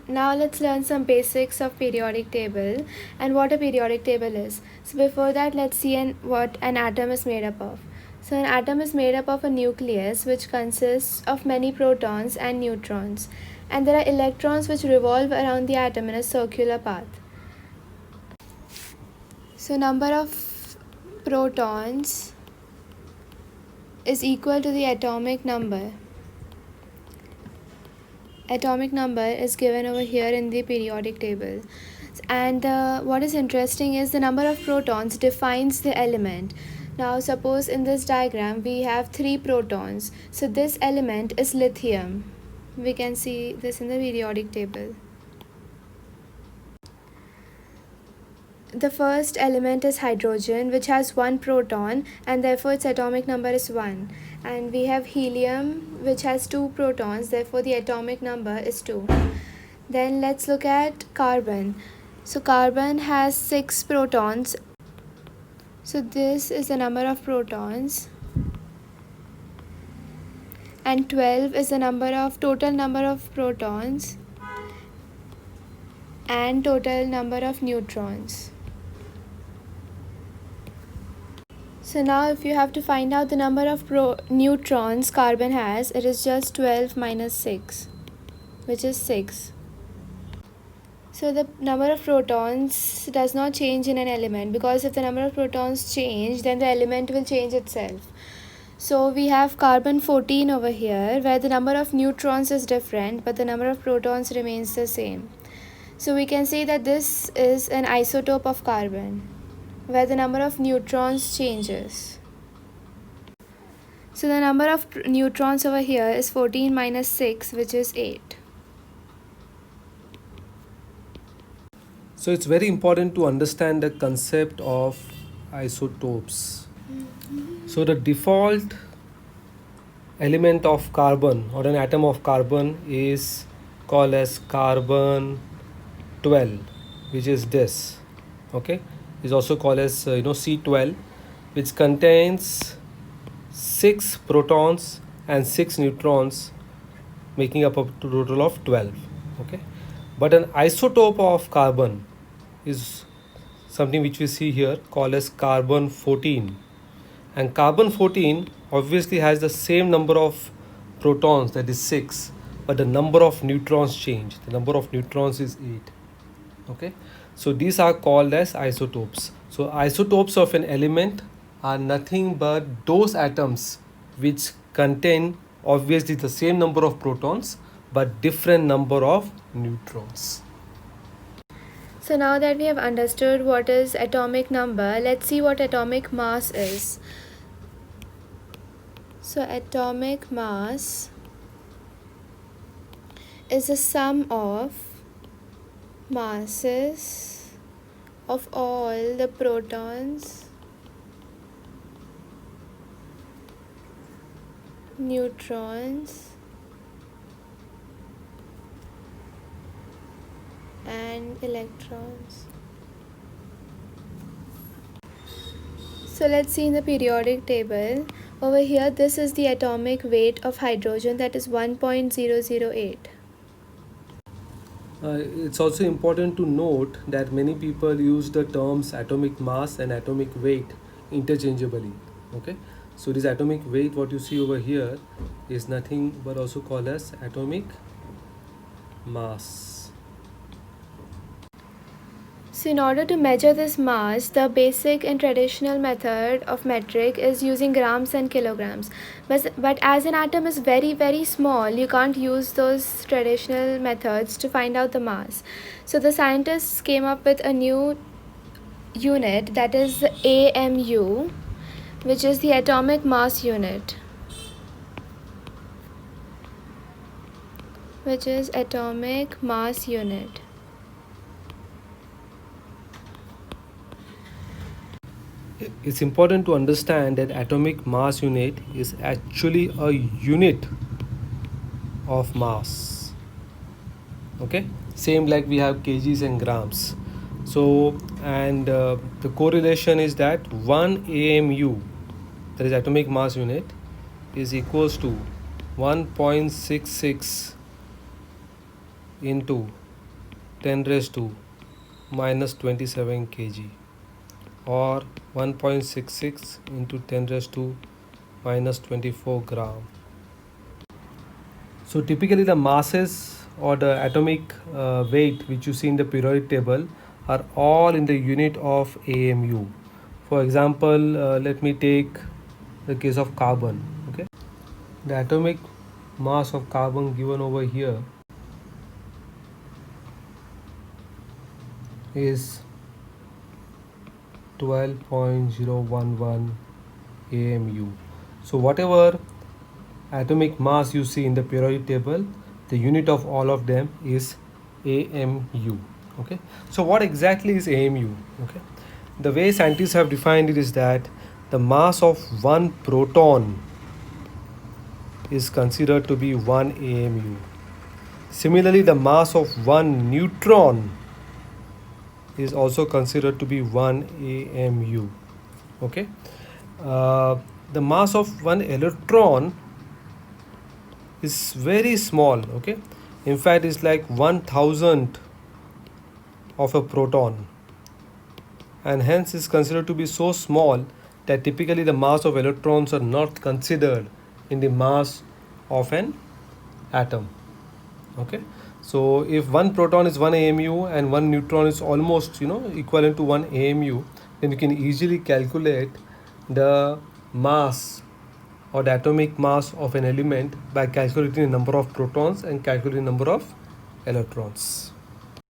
Now let's learn some basics of periodic table and what a periodic table is. So before that, let's see what an atom is made up of. So an atom is made up of a nucleus which consists of many protons and neutrons, and there are electrons which revolve around the atom in a circular path. So number of protons is equal to the atomic number. Atomic number is given over here in the periodic table, and what is interesting is the number of protons defines the element. Now suppose in this diagram we have 3 protons, so this element is lithium. We can see this in the periodic table. The first element is hydrogen, which has 1 proton, and therefore its atomic number is 1. And we have helium, which has 2 protons, therefore the atomic number is 2. Then let's look at carbon. So carbon has 6 protons. So this is the number of protons. And 12 is the total number of protons and total number of neutrons. So now if you have to find out the number of neutrons carbon has, it is just 12 minus 6, which is 6. So the number of protons does not change in an element, because if the number of protons change, then the element will change itself. So we have carbon 14 over here, where the number of neutrons is different, but the number of protons remains the same. So we can say that this is an isotope of carbon, where the number of neutrons changes. So the number of neutrons over here is 14 minus 6, which is 8. So it's very important to understand the concept of isotopes. So the default element of carbon or an atom of carbon is called as carbon 12, which is this. Okay, is also called as C12, which contains 6 protons and 6 neutrons, making up a total of 12. Okay, but an isotope of carbon is something which we see here called as carbon 14, and carbon 14 obviously has the same number of protons, that is 6, but the number of neutrons change. The number of neutrons is 8. Okay, so these are called as isotopes. So isotopes of an element are nothing but those atoms which contain obviously the same number of protons but different number of neutrons. So now that we have understood what is atomic number, let's see what atomic mass is. So atomic mass is the sum of masses of all the protons, neutrons, and electrons. So let's see in the periodic table. Over here, this is the atomic weight of hydrogen, that is 1.008. It's also important to note that many people use the terms atomic mass and atomic weight interchangeably. Okay, so this atomic weight, what you see over here, is nothing but also called as atomic mass. So in order to measure this mass, the basic and traditional method of metric is using grams and kilograms. But as an atom is very, very small, you can't use those traditional methods to find out the mass. So the scientists came up with a new unit, that is the AMU, which is the atomic mass unit. Which is atomic mass unit. It's important to understand that atomic mass unit is actually a unit of mass. Okay, same like we have kgs and grams. So and the correlation is that 1 AMU, that is atomic mass unit, is equals to 1.66 into 10 raised to minus 27 kg, or 1.66 into 10 raised to minus 24 gram. So typically the masses or the atomic weight which you see in the periodic table are all in the unit of AMU. For example, let me take the case of carbon. Okay, the atomic mass of carbon given over here is 12.011 AMU. So whatever atomic mass you see in the periodic table, the unit of all of them is AMU. Okay, so what exactly is AMU? Okay, the way scientists have defined it is that the mass of one proton is considered to be 1 AMU. Similarly, the mass of one neutron is also considered to be 1 AMU. Okay, the mass of one electron is very small. Okay, in fact it's like 1,000th of a proton, and hence is considered to be so small that typically the mass of electrons are not considered in the mass of an atom. Okay, so if one proton is 1 AMU and one neutron is almost equivalent to 1 AMU, then you can easily calculate the mass or the atomic mass of an element by calculating the number of protons and calculating the number of electrons.